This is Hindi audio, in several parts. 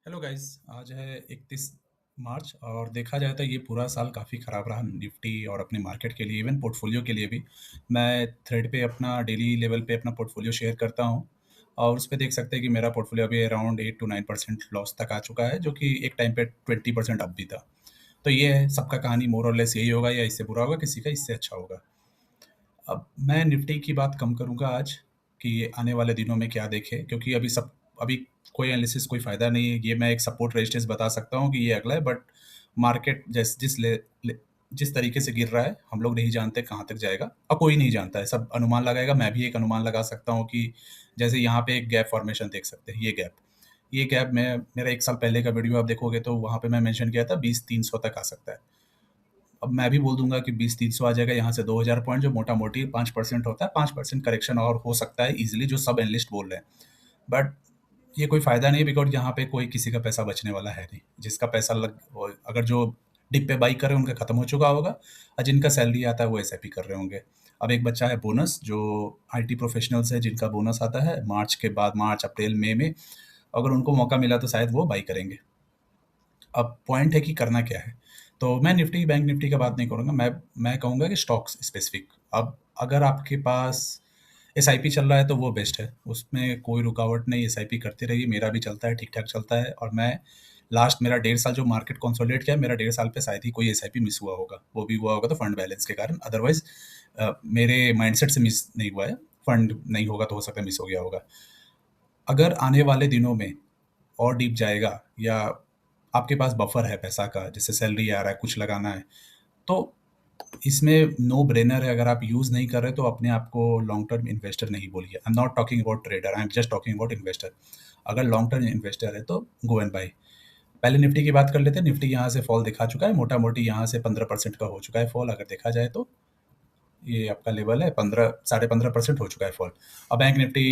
Hello guys. आज है 31 मार्च और देखा जाए तो ये पूरा साल काफ़ी ख़राब रहा निफ्टी और अपने मार्केट के लिए, इवन पोर्टफोलियो के लिए भी। मैं थ्रेड पे अपना डेली लेवल पे अपना पोर्टफोलियो शेयर करता हूँ और उस पे देख सकते हैं कि मेरा पोर्टफोलियो अभी अराउंड 8 to 9% लॉस तक आ चुका है, जो कि एक टाइम पे 20% अप भी था। तो ये है सबका कहानी, मोर और लेस यही होगा, या इससे बुरा होगा, किसी का इससे अच्छा होगा। अब मैं निफ्टी की बात कम करूँगा आज कि ये आने वाले दिनों में क्या देखें, क्योंकि अभी कोई एनालिसिस कोई फ़ायदा नहीं है। ये मैं एक सपोर्ट रेजिस्टेंस बता सकता हूँ कि ये अगला है, बट मार्केट जिस तरीके से गिर रहा है हम लोग नहीं जानते कहाँ तक जाएगा, और कोई नहीं जानता है, सब अनुमान लगाएगा। मैं भी एक अनुमान लगा सकता हूँ कि जैसे यहाँ पे एक गैप फॉर्मेशन देख सकते हैं, ये गैप मैं मेरा 1 साल पहले का वीडियो आप देखोगे तो वहाँ पे मैं मेंशन किया था 20-300 तक आ सकता है। अब मैं भी बोल दूंगा कि 20-300 आ जाएगा, यहाँ से 2000 पॉइंट, जो मोटा मोटी 5% होता है। 5% करेक्शन और हो सकता है इजीली, जो सब एनालिस्ट बोल रहे हैं। बट ये कोई फायदा नहीं, बिकॉज यहाँ पे कोई किसी का पैसा बचने वाला है नहीं। जिसका पैसा अगर जो डिप पे बाई कर रहे हैं उनका खत्म हो चुका होगा, और जिनका सैलरी आता है वो एसआईपी कर रहे होंगे। अब एक बच्चा है बोनस, जो आईटी प्रोफेशनल्स है जिनका बोनस आता है मार्च के बाद, मार्च अप्रैल मई में। अगर उनको मौका मिला तो शायद वो बाई करेंगे। अब पॉइंट है कि करना क्या है। तो मैं निफ्टी बैंक निफ्टी का बात नहीं करूँगा, मैं कहूँगा कि स्टॉक्स स्पेसिफिक। अब अगर आपके पास एसआईपी चल रहा है तो वो बेस्ट है, उसमें कोई रुकावट नहीं, एसआईपी करते रहिए। मेरा भी चलता है, ठीक ठाक चलता है। और मैं लास्ट मेरा 1.5 साल जो मार्केट कंसोलिडेट किया, मेरा 1.5 साल पे शायद ही कोई एसआईपी मिस हुआ होगा। वो भी हुआ होगा तो फंड बैलेंस के कारण, अदरवाइज मेरे माइंडसेट से मिस नहीं हुआ है। फंड नहीं होगा तो हो सकता है मिस हो गया होगा। अगर आने वाले दिनों में और डीप जाएगा, या आपके पास बफर है पैसा का, जैसे सैलरी आ रहा है, कुछ लगाना है, तो इसमें नो ब्रेनर है। अगर आप यूज़ नहीं कर रहे तो अपने आप को लॉन्ग टर्म इन्वेस्टर नहीं बोलिए। I am not talking about trader, I am just talking about investor. अगर लॉन्ग टर्म इन्वेस्टर है तो गो एंड बाय। पहले निफ्टी की बात कर लेते हैं। निफ्टी यहाँ से फॉल दिखा चुका है, मोटा मोटी यहाँ से 15% का हो चुका है फॉल। अगर देखा जाए तो ये आपका लेवल है 15 साढ़े 15% हो चुका है फॉल। अब बैंक निफ्टी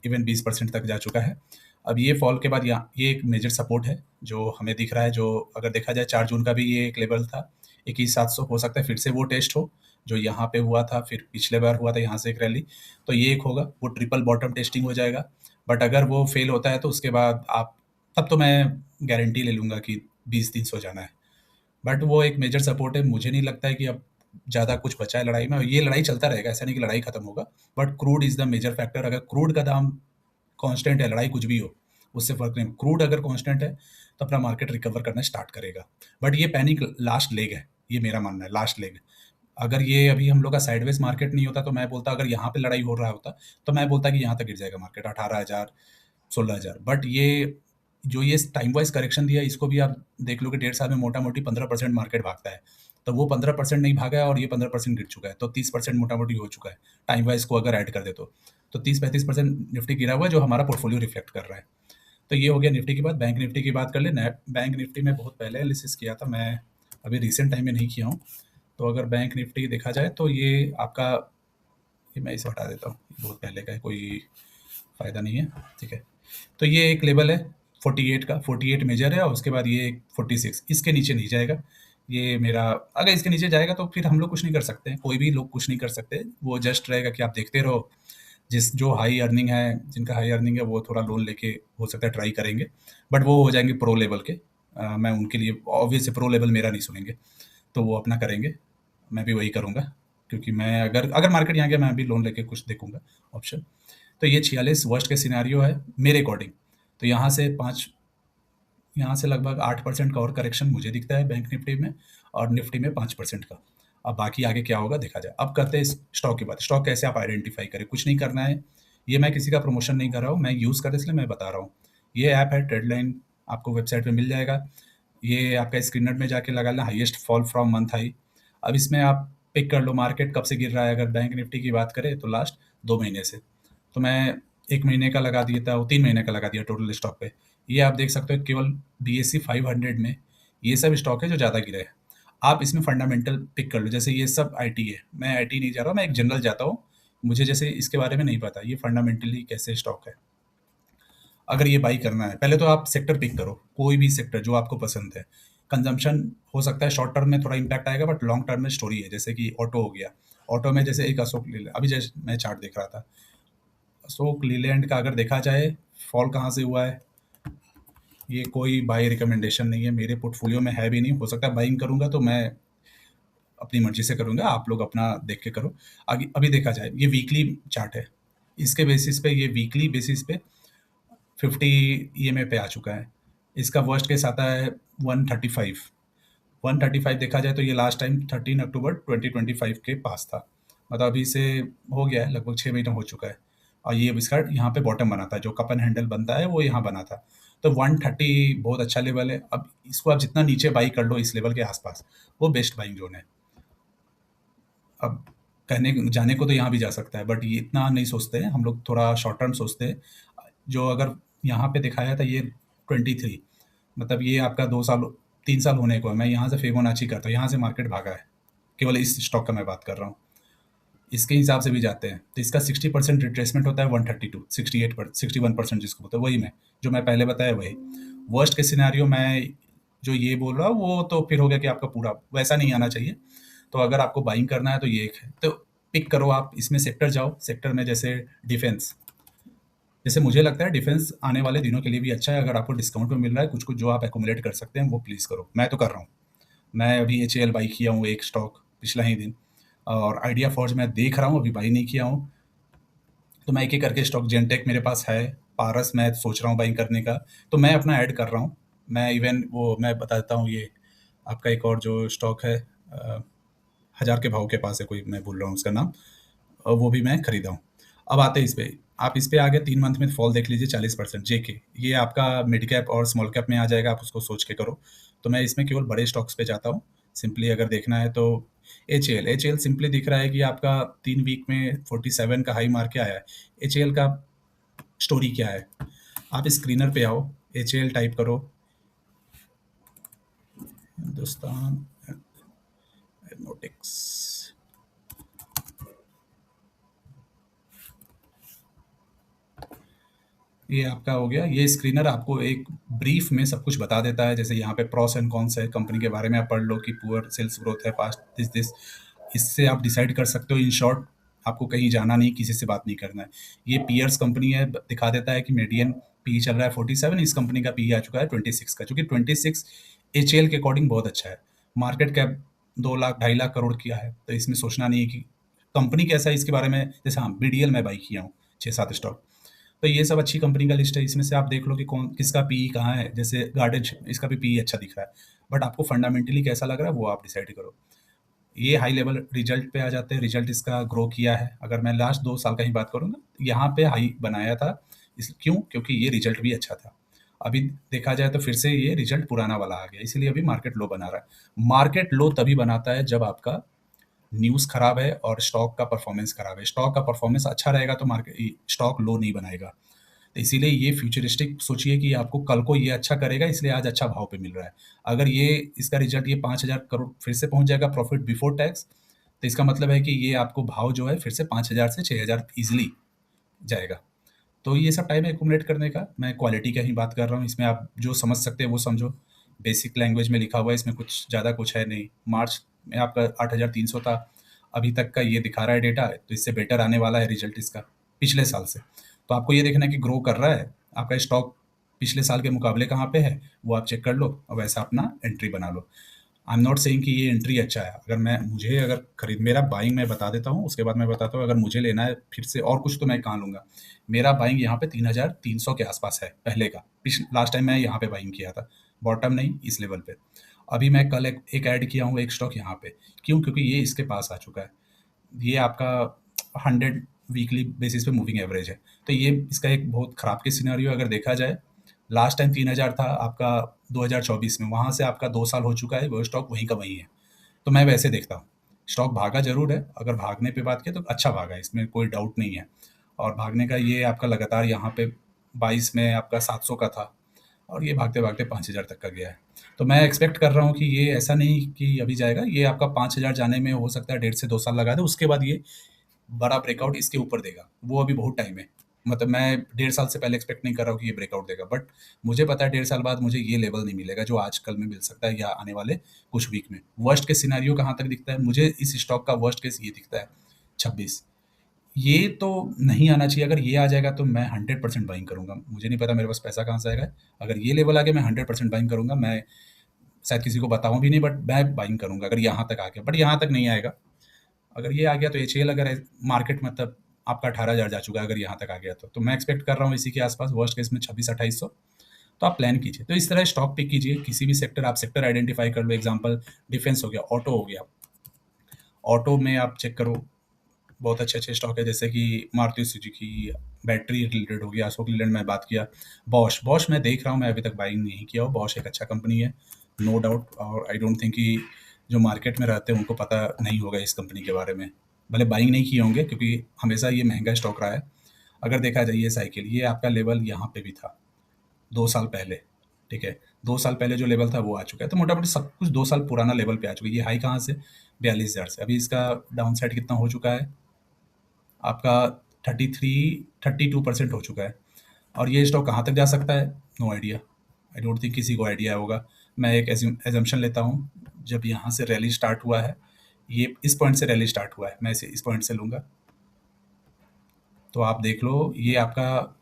इवन 20% तक जा चुका है। अब ये फॉल के बाद यहाँ ये एक मेजर सपोर्ट है जो हमें दिख रहा है, जो अगर देखा जाए 4 जून का भी ये एक लेवल था 21,700। हो सकता है फिर से वो टेस्ट हो जो यहाँ पे हुआ था, फिर पिछले बार हुआ था यहाँ से एक रैली। तो ये एक होगा, वो ट्रिपल बॉटम टेस्टिंग हो जाएगा। बट अगर वो फेल होता है तो उसके बाद आप, तब तो मैं गारंटी ले लूँगा कि 20-300 जाना है। बट वो एक मेजर सपोर्ट है। मुझे नहीं लगता है कि अब ज़्यादा कुछ बचा है लड़ाई में। ये लड़ाई चलता रहेगा, ऐसा नहीं कि लड़ाई खत्म होगा। But crude is the major factor. अगर क्रूड का दाम कांस्टेंट है, लड़ाई कुछ भी हो उससे फ़र्क नहीं। क्रूड अगर कांस्टेंट है तो अपना मार्केट रिकवर करना स्टार्ट करेगा। बट ये पैनिक लास्ट लेग है, ये मेरा मानना है, लास्ट लेग। अगर ये अभी हम लोग का साइडवेज मार्केट नहीं होता तो मैं बोलता, अगर यहाँ पे लड़ाई हो रहा होता तो मैं बोलता कि यहाँ तक गिर जाएगा मार्केट 18,000 16,000। बट ये टाइम वाइज करेक्शन दिया, इसको भी आप देख लो कि 1.5 साल में मोटा मोटी 15% मार्केट भागता है। तो वो 15% नहीं भागा है और ये 15% गिर चुका है, तो 30% मोटा मोटी हो चुका है टाइम वाइज को अगर ऐड कर दे तो 30-35% निफ्टी गिरा हुआ है, जो हमारा पोर्टफोलियो रिफ्लेक्ट कर रहा है। तो ये हो गया निफ्टी की बात। बैंक निफ्टी की बात कर ले। बैंक निफ्टी में बहुत पहले एनालिसिस किया था मैं, अभी रिसेंट टाइम में नहीं किया हूँ। तो अगर बैंक निफ्टी देखा जाए तो ये आपका, ये मैं इसे हटा देता हूँ, बहुत पहले का है, कोई फ़ायदा नहीं है। ठीक है। तो ये एक लेवल है 48 का, 48 मेजर है, और उसके बाद ये 46, इसके नीचे नहीं जाएगा। ये मेरा, अगर इसके नीचे जाएगा तो फिर हम लोग कुछ नहीं कर सकते हैं, कोई भी लोग कुछ नहीं कर सकते। वो जस्ट रहेगा कि आप देखते रहो। जो हाई अर्निंग है, जिनका हाई अर्निंग है वो थोड़ा लोन लेके हो सकता है ट्राई करेंगे। बट वो हो जाएंगे प्रो लेवल के। मैं उनके लिए ऑब्वियस प्रो लेवल मेरा नहीं सुनेंगे, तो वो अपना करेंगे। मैं भी वही करूँगा, क्योंकि मैं अगर अगर मार्केट यहाँ गया मैं भी लोन लेके कुछ देखूंगा ऑप्शन। तो ये 46 वर्स्ट के सिनेरियो है मेरे अकॉर्डिंग। तो यहाँ से लगभग 8% का और करेक्शन मुझे दिखता है बैंक निफ्टी में, और निफ्टी में 5% का। अब बाकी आगे क्या होगा देखा जाए। अब करते हैं स्टॉक की बात। स्टॉक कैसे आप आइडेंटिफाई करें, कुछ नहीं करना है। ये मैं किसी का प्रमोशन नहीं कर रहा हूँ, मैं यूज़ करता इसलिए मैं बता रहा हूँ। ये ऐप है ट्रेडलाइन, आपको वेबसाइट पे मिल जाएगा। ये आपका स्क्रीनर में जाके लगा लेना, highest fall from month high. अब इसमें आप पिक कर लो मार्केट कब से गिर रहा है। अगर बैंक निफ्टी की बात करें तो लास्ट 2 महीने से। तो मैं 1 महीने का लगा दिया था, वो 3 महीने का लगा दिया टोटल स्टॉक पे। ये आप देख सकते हो केवल BSE 500 में ये सब स्टॉक है जो ज़्यादा गिरे हैं। आप इसमें फंडामेंटल पिक कर लो, जैसे ये सब आईटी है। मैं आईटी नहीं जा रहा हूँ, मैं एक जनरल जाता हूँ। मुझे जैसे इसके बारे में नहीं पता ये फंडामेंटली कैसे स्टॉक है। अगर ये बाई करना है, पहले तो आप सेक्टर पिक करो, कोई भी सेक्टर जो आपको पसंद है। कंजम्पशन हो सकता है शॉर्ट टर्म में थोड़ा इम्पैक्ट आएगा, बट लॉन्ग टर्म में स्टोरी है। जैसे कि ऑटो हो गया, ऑटो में जैसे एक अशोक लीलैंड, अभी जैसे मैं चार्ट देख रहा था, अशोक लीलैंड का अगर देखा जाए फॉल कहाँ से हुआ है, ये कोई बाय रिकमेंडेशन नहीं है, मेरे पोर्टफोलियो में है भी नहीं। हो सकता है बाइंग करूंगा तो मैं अपनी मर्जी से करूंगा, आप लोग अपना देख के करो। आगे अभी देखा जाए, ये वीकली चार्ट है, इसके बेसिस पे, ये वीकली बेसिस पे 50 ईएमए पे आ चुका है। इसका वर्स्ट केस आता है 135। 135 देखा जाए तो ये लास्ट टाइम 13 अक्टूबर 2025 के पास था। मतलब अभी से हो गया है, लगभग 6 महीना हो चुका है। और ये अब इसका यहाँ पे बॉटम बना था, जो कप एंड हैंडल बनता है वो यहाँ बना था। तो 130 बहुत अच्छा लेवल है। अब इसको आप जितना नीचे बाई कर लो इस लेवल के आसपास, वो बेस्ट बाइंग जोन है। अब कहने जाने को तो यहाँ भी जा सकता है, बट ये इतना नहीं सोचते हैं हम लोग, थोड़ा शॉर्ट टर्म सोचते हैं। जो अगर यहाँ पे दिखाया था ये 23, मतलब ये आपका 2 साल 3 साल होने को है। मैं यहाँ से फिबोनाची करता हूँ, यहाँ से मार्केट भागा है, केवल इस स्टॉक का मैं बात कर रहा हूँ। इसके हिसाब से भी जाते हैं तो इसका 60% रिट्रेसमेंट होता है 132, 68%, 61% जिसको बोलते हैं, वही मैं जो मैं पहले बताया वही। वर्स्ट के सिनेरियो मैं जो ये बोल रहा हूँ वो तो फिर हो गया कि आपका पूरा वैसा नहीं आना चाहिए। तो अगर आपको बाइंग करना है तो ये एक है, तो पिक करो आप इसमें, सेक्टर जाओ, सेक्टर में जैसे डिफेंस। जैसे मुझे लगता है डिफेंस आने वाले दिनों के लिए भी अच्छा है। अगर आपको डिस्काउंट में मिल रहा है कुछ कुछ जो आप एकोमुलेट कर सकते हैं वो प्लीज़ करो, मैं तो कर रहा हूँ। मैं अभी एच ए एल बाई किया हूँ एक स्टॉक पिछला ही दिन, और आइडिया फॉर्ज मैं देख रहा हूँ, अभी बाई नहीं किया हूँ। तो मैं एक एक करके स्टॉक, जेनटेक मेरे पास है, पारस मैं सोच रहा हूँ बाइंग करने का, तो मैं अपना ऐड कर रहा हूँ। मैं इवन वो मैं बता देता हूँ, ये आपका एक और जो स्टॉक है, हज़ार के भाव के पास है कोई, मैं भूल रहा हूँ उसका नाम, वो भी मैं खरीदा हूँ। अब आते हैं इस पे, आप इस पे आगे 3 मंथ में फॉल देख लीजिए 40%। जेके ये आपका मिड कैप और स्मॉल कैप में आ जाएगा, आप उसको सोच के करो। तो मैं इसमें केवल बड़े स्टॉक्स पे जाता हूँ। सिंपली अगर देखना है तो एच ए एल सिंपली दिख रहा है कि आपका 3 वीक में 47 का हाई मार के आया है। एच ए एल का स्टोरी क्या है, आप स्क्रीनर पे आओ, एच ए एल टाइप करो, हिंदुस्तान एरोनॉटिक्स। ये आपका हो गया। ये स्क्रीनर आपको एक ब्रीफ में सब कुछ बता देता है, जैसे यहाँ पे प्रॉस एंड कॉन्स है, कंपनी के बारे में आप पढ़ लो कि पुअर सेल्स ग्रोथ है, पास्ट दिस दिस। इससे आप डिसाइड कर सकते हो। इन शॉर्ट, आपको कहीं जाना नहीं, किसी से बात नहीं करना है। ये पीयर्स कंपनी है, दिखा देता है कि मीडियन पी चल रहा है 47, इस कंपनी का पी आ चुका है 26 का, क्योंकि 26 एच के अकॉर्डिंग बहुत अच्छा है। मार्केट कैप 2 लाख 2.5 लाख करोड़ किया है, तो इसमें सोचना नहीं है कि कंपनी कैसा है इसके बारे में। जैसे हाँ, बीडीएल में बाई किया हूँ 6-7 स्टॉक, तो ये सब अच्छी कंपनी का लिस्ट है। इसमें से आप देख लो कि कौन किसका पीई कहाँ है। जैसे गार्डन, इसका भी पीई अच्छा दिख रहा है, बट आपको फंडामेंटली कैसा लग रहा है वो आप डिसाइड करो। ये हाई लेवल रिजल्ट पे आ जाते हैं। रिजल्ट इसका ग्रो किया है, अगर मैं लास्ट 2 साल का ही बात करूँ ना, यहाँ पे हाई बनाया था। इस क्यों? क्योंकि ये रिजल्ट भी अच्छा था। अभी देखा जाए तो फिर से ये रिजल्ट पुराना वाला आ गया, इसलिए अभी मार्केट लो बना रहा है। मार्केट लो तभी बनाता है जब आपका न्यूज़ खराब है और स्टॉक का परफॉर्मेंस खराब है। स्टॉक का परफॉर्मेंस अच्छा रहेगा तो मार्केट स्टॉक लो नहीं बनाएगा। तो इसीलिए ये फ्यूचरिस्टिक सोचिए कि आपको कल को ये अच्छा करेगा, इसलिए आज अच्छा भाव पे मिल रहा है। अगर ये इसका रिजल्ट ये 5,000 करोड़ फिर से पहुंच जाएगा प्रॉफिट बिफोर टैक्स, तो इसका मतलब है कि ये आपको भाव जो है फिर से 5,000 से 6,000 ईजिली जाएगा। तो ये सब टाइम है एकुमुलेट करने का। मैं क्वालिटी का ही बात कर रहा हूँ, इसमें आप जो समझ सकते हैं वो समझो। बेसिक लैंग्वेज में लिखा हुआ है, इसमें कुछ ज़्यादा कुछ है नहीं। मार्च में आपका 8,300 था, अभी तक का ये दिखा रहा है डेटा, तो इससे बेटर आने वाला है रिजल्ट इसका पिछले साल से। तो आपको ये देखना है कि ग्रो कर रहा है आपका स्टॉक, पिछले साल के मुकाबले कहाँ पे है वो आप चेक कर लो और वैसा अपना एंट्री बना लो। आई एम नॉट सेइंग कि ये एंट्री अच्छा है। अगर मैं मुझे अगर खरीद मेरा बाइंग मैं बता देता हूँ, उसके बाद मैं बताता हूँ अगर मुझे लेना है फिर से और कुछ तो मैं कहाँ लूँगा। मेरा बाइंग यहाँ पे 3,300 के आसपास है पहले का, पिछले लास्ट टाइम मैं यहाँ पे बाइंग किया था, बॉटम नहीं इस लेवल पे। अभी मैं कल एक ऐड किया हूँ एक स्टॉक यहाँ पे, क्यों? क्योंकि ये इसके पास आ चुका है। ये आपका 100 वीकली बेसिस पे मूविंग एवरेज है। तो ये इसका एक बहुत खराब के सिनेरियो अगर देखा जाए, लास्ट टाइम 3,000 था आपका 2024 में, वहाँ से आपका 2 साल हो चुका है, वो स्टॉक वहीं का वहीं है। तो मैं वैसे देखता हूँ। स्टॉक भागा ज़रूर है, अगर भागने पे बात करें तो अच्छा भागा है, इसमें कोई डाउट नहीं है। और भागने का ये आपका लगातार यहाँ पे 22 में आपका 700 का था, और ये भागते-भागते 5,000 तक का गया है। तो मैं एक्सपेक्ट कर रहा हूँ कि ये ऐसा नहीं कि अभी जाएगा, ये आपका 5,000 जाने में हो सकता है 1.5 से 2 साल लगा दे, उसके बाद ये बड़ा ब्रेकआउट इसके ऊपर देगा। वो अभी बहुत टाइम है। मतलब मैं 1.5 साल से पहले एक्सपेक्ट नहीं कर रहा हूँ कि ये ब्रेकआउट देगा, बट मुझे पता है 1.5 साल बाद मुझे ये लेवल नहीं मिलेगा जो आज कल में मिल सकता है या आने वाले कुछ वीक में। वर्स्ट केस सिनेरियो कहाँ तक दिखता है मुझे, इस स्टॉक का वर्स्ट केस ये दिखता है 26। ये तो नहीं आना चाहिए। अगर ये आ जाएगा तो मैं 100% बाइंग करूँगा। मुझे नहीं पता मेरे पास पैसा कहाँ से आएगा। अगर ये लेवल आ गया मैं 100% बाइंग करूँगा। मैं शायद किसी को बताऊँ भी नहीं, बट मैं बाइंग करूँगा अगर यहाँ तक आ गया। बट यहाँ तक नहीं आएगा। अगर ये आ गया तो एचएल, अगर मार्केट मतलब आपका 18,000 जा चुका है, अगर यहाँ तक आ गया तो मैं एक्सपेक्ट कर रहा हूँ इसी के आसपास, वर्स्ट केस में 26-2800। तो आप प्लान कीजिए। तो इस तरह स्टॉक पिक कीजिए, किसी भी सेक्टर, आप सेक्टर आइडेंटिफाई कर लो। एग्जांपल डिफेंस हो गया, ऑटो हो गया। ऑटो में आप चेक करो, बहुत अच्छे-अच्छे स्टॉक है, जैसे कि मारुति सुजुकी, बैटरी रिलेटेड हो गया, अशोक लीलैंड में बात किया। बॉश मैं देख रहा हूँ, मैं अभी तक बाइंग नहीं किया हूँ। बॉश एक अच्छा कंपनी है, नो डाउट। और आई डोंट थिंक कि जो मार्केट में रहते हैं उनको पता नहीं होगा इस कंपनी के बारे में। भले बाइंग नहीं किए होंगे क्योंकि हमेशा ये महँगा स्टॉक रहा है। अगर देखा जाए ये साइकिल, ये आपका लेवल यहाँ पे भी था 2 साल पहले, ठीक है? 2 साल पहले जो लेवल था वो आ चुका है। तो मोटा-मोटी सब कुछ 2 साल पुराना लेवल पे आ चुका है। ये हाई कहाँ से? 42,000 से। अभी इसका डाउन साइड कितना हो चुका है? आपका 33 32% हो चुका है। और ये स्टॉक कहाँ तक जा सकता है? No idea. I don't think किसी को आइडिया होगा। मैं एक एजम्पशन लेता हूँ, जब यहाँ से रैली स्टार्ट हुआ है, ये इस पॉइंट से रैली स्टार्ट हुआ है, मैं इसे इस पॉइंट से लूँगा। तो आप देख लो, ये आपका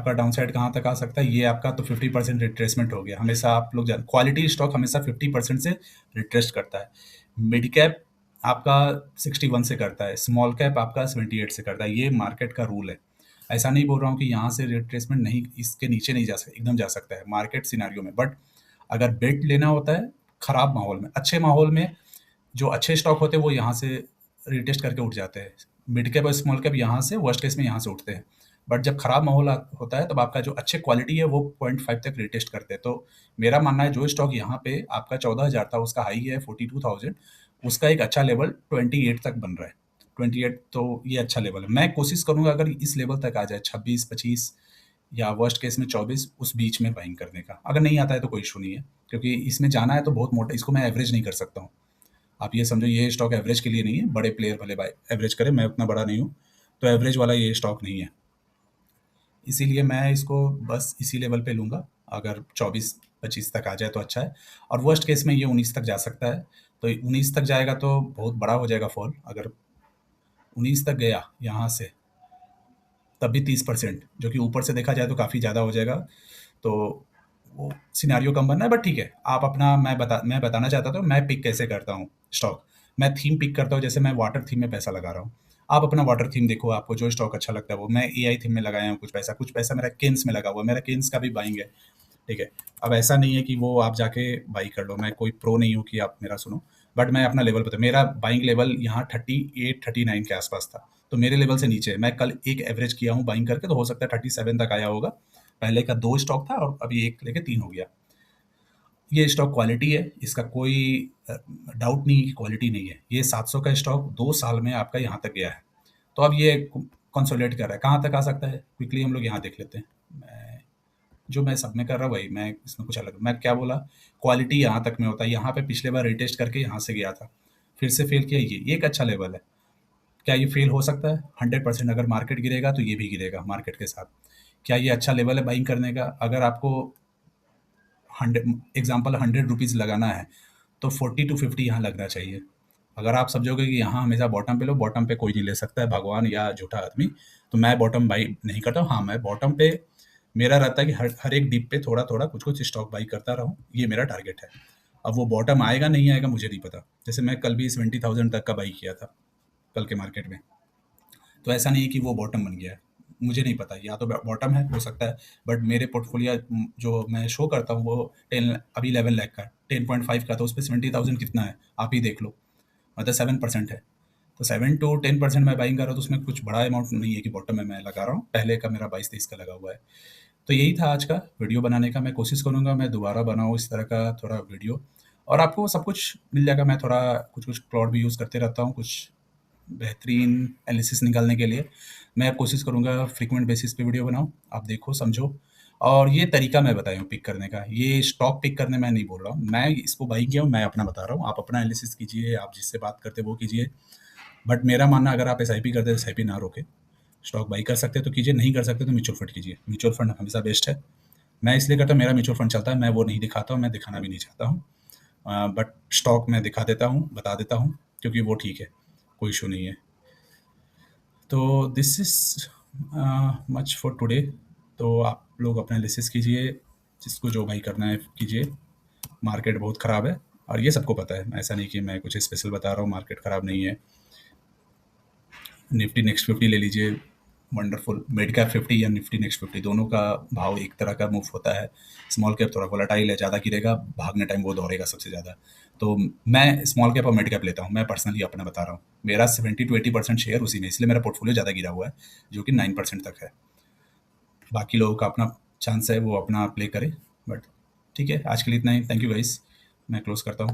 डाउन साइड कहाँ तक आ सकता है? ये आपका तो 50% रिट्रेसमेंट हो गया। हमेशा आप लोग जान, क्वालिटी स्टॉक हमेशा 50% से रिट्रेस करता है। मिड कैप आपका 61 से करता है, स्मॉल कैप आपका 78 से करता है। ये मार्केट का रूल है। ऐसा नहीं बोल रहा हूँ कि यहाँ से रिट्रेसमेंट नहीं, इसके नीचे नहीं जा सकता, एकदम जा सकता है मार्केट सिनेरियो में। बट अगर बेट लेना होता है खराब माहौल में, अच्छे माहौल में जो अच्छे स्टॉक होते हैं वो यहाँ से रिटेस्ट करके उठ जाते हैं। मिड कैप और स्मॉल कैप यहाँ से, वर्स्ट केस में यहाँ से उठते हैं। बट जब खराब माहौल होता है तब आपका जो अच्छे क्वालिटी है वो 0.5 तक रिटेस्ट करते हैं। तो मेरा मानना है जो स्टॉक यहाँ पे आपका 14,000 था, उसका हाई है 42,000, उसका एक अच्छा लेवल 28 तक बन रहा है। 28, तो ये अच्छा लेवल है। मैं कोशिश करूंगा अगर इस लेवल तक आ जाए 26-25 या वर्स्ट केस में 24, उस बीच में बाइंग करने का। अगर नहीं आता है तो कोई इशू नहीं है, क्योंकि इसमें जाना है तो बहुत मोटा, इसको मैं एवरेज नहीं कर सकता हूँ। आप ये समझो ये स्टॉक एवरेज के लिए नहीं है। बड़े प्लेयर भले बाय एवरेज करें, मैं उतना बड़ा नहीं हूँ, तो एवरेज वाला ये स्टॉक नहीं है। इसीलिए मैं इसको बस इसी लेवल पे लूँगा। अगर 24-25 तक आ जाए तो अच्छा है, और वर्स्ट केस में ये 19 तक जा सकता है। तो 19 तक जाएगा तो बहुत बड़ा हो जाएगा फॉल। अगर 19 तक गया यहाँ से, तब भी 30%, जो कि ऊपर से देखा जाए तो काफ़ी ज़्यादा हो जाएगा। तो वो सिनेरियो कम बनना है, बट ठीक है। आप अपना, मैं बताना चाहता था मैं पिक कैसे करता हूँ स्टॉक। मैं थीम पिक करता हूँ, जैसे मैं वाटर थीम में पैसा लगा रहा हूँ। आप अपना वाटर थीम देखो, आपको जो स्टॉक अच्छा लगता है वो। मैं एआई थीम में लगाया हूँ कुछ पैसा मेरा केन्स में लगा हुआ है। मेरा केन्स का भी बाइंग है, ठीक है। अब ऐसा नहीं है कि वो आप जाके बाई कर लो, मैं कोई प्रो नहीं हूँ कि आप मेरा सुनो। बट मैं अपना लेवल बता, मेरा बाइंग लेवल यहाँ 38-39 के आसपास था। तो मेरे लेवल से नीचे है। मैं कल एक एवरेज किया हूँ बाइंग करके, तो हो सकता है 37 तक आया होगा। पहले का 2 स्टॉक था और अभी 1 लेके 3 हो गया। ये स्टॉक क्वालिटी है, इसका कोई डाउट नहीं कि क्वालिटी नहीं है। ये 700 का स्टॉक 2 साल में आपका यहाँ तक गया है। तो अब ये कंसोलिडेट कर रहा है, कहाँ तक आ सकता है? क्विकली हम लोग यहाँ देख लेते हैं। जो मैं सब में कर रहा हूँ वही, मैं इसमें कुछ अलग, मैं क्या बोला, क्वालिटी यहाँ तक में होता है। यहाँ पे पिछले बार रिटेस्ट करके यहाँ से गया था, फिर से फेल किया। ये एक अच्छा लेवल है। क्या ये फेल हो सकता है? 100%। अगर मार्केट गिरेगा तो ये भी गिरेगा मार्केट के साथ। क्या ये अच्छा लेवल है बाइंग करने का? अगर आपको 100 लगाना है तो 40-50 यहाँ लगना चाहिए। अगर आप समझोगे कि यहाँ हमेशा बॉटम पे लो, बॉटम पे कोई नहीं ले सकता है, भगवान या झूठा आदमी। तो मैं बॉटम बाई नहीं करता हूँ। हाँ, मैं बॉटम पे, मेरा रहता है कि हर हर एक डिप पे थोड़ा थोड़ा कुछ कुछ स्टॉक बाई करता रहूँ, ये मेरा टारगेट है। अब वो बॉटम आएगा नहीं आएगा मुझे नहीं पता। जैसे मैं कल भी 70,000 तक का बाई किया था कल के मार्केट में। तो ऐसा नहीं है कि वो बॉटम बन गया है। मुझे नहीं पता, या तो बॉटम है, हो सकता है। बट मेरे पोर्टफोलियो जो मैं शो करता हूँ वो 10, अभी 11 लाख का, 10.5 का, तो उस पर 70,000 कितना है आप ही देख लो। मतलब 7% है। तो 7 to 10% मैं बाइंग कर रहा हूँ, तो उसमें कुछ बड़ा अमाउंट नहीं है कि बॉटम में मैं लगा रहा हूँ। पहले का मेरा 22-23 का लगा हुआ है। तो यही था आज का वीडियो बनाने का। मैं कोशिश करूँगा मैं दोबारा बनाऊँ इस तरह का थोड़ा वीडियो, और आपको सब कुछ मिल जाएगा। मैं थोड़ा कुछ कुछ क्लाउड भी यूज़ करते रहता हूँ, कुछ बेहतरीन एनालिसिस निकालने के लिए। मैं कोशिश करूँगा फ्रीक्वेंट बेसिस पे वीडियो बनाऊँ, आप देखो, समझो। और ये तरीका मैं बताया हूँ पिक करने का, ये स्टॉक पिक करने मैं नहीं बोल रहा हूँ। मैं इसको बाई किया हूँ, मैं अपना बता रहा हूँ। आप अपना एनालिसिस कीजिए, आप जिससे बात करते हैं वो कीजिए। बट मेरा मानना, अगर आप एसआईपी करते हैं तो एसआईपी ना रोकें। स्टॉक बाई कर सकते हैं तो कीजिए, नहीं कर सकते तो म्यूचुअल फंड कीजिए। म्यूचुअल फंड हमेशा बेस्ट है। मैं इसलिए करता हूँ, मेरा म्यूचुअल फंड चलता है, मैं वो नहीं दिखाता हूँ, मैं दिखाना भी नहीं चाहता हूँ। बट स्टॉक मैं दिखा देता हूँ, बता देता हूँ। क्योंकि वो ठीक है, कोई इशू नहीं है। तो this is much for today. तो आप लोग अपना एनालिसिस कीजिए, जिसको जो भाई करना है कीजिए। मार्केट बहुत ख़राब है और ये सबको पता है, ऐसा नहीं कि मैं कुछ स्पेशल बता रहा हूँ, मार्केट ख़राब नहीं है। निफ्टी नेक्स्ट 50 ले लीजिए, वंडरफुल। मिड कैप 50 या निफ्टी नेक्स्ट 50 दोनों का भाव एक तरह का मूव होता है। स्मॉल कैप थोड़ा वोलेटाइल है, ज़्यादा गिरेगा, भागने टाइम वो दौड़ेगा सबसे ज़्यादा। तो मैं स्मॉल कैप और मिड कैप लेता हूँ, मैं पर्सनली अपना बता रहा हूँ। मेरा 70 to 80% शेयर उसी में, इसलिए मेरा पोर्टफोलियो ज़्यादा गिरा हुआ है, जो कि 9% तक है। बाकी लोगों का अपना चांस है, वो अपना प्ले करे। बट ठीक है, आज के लिए इतना ही। थैंक यू गाइस, मैं क्लोज करता हूँ।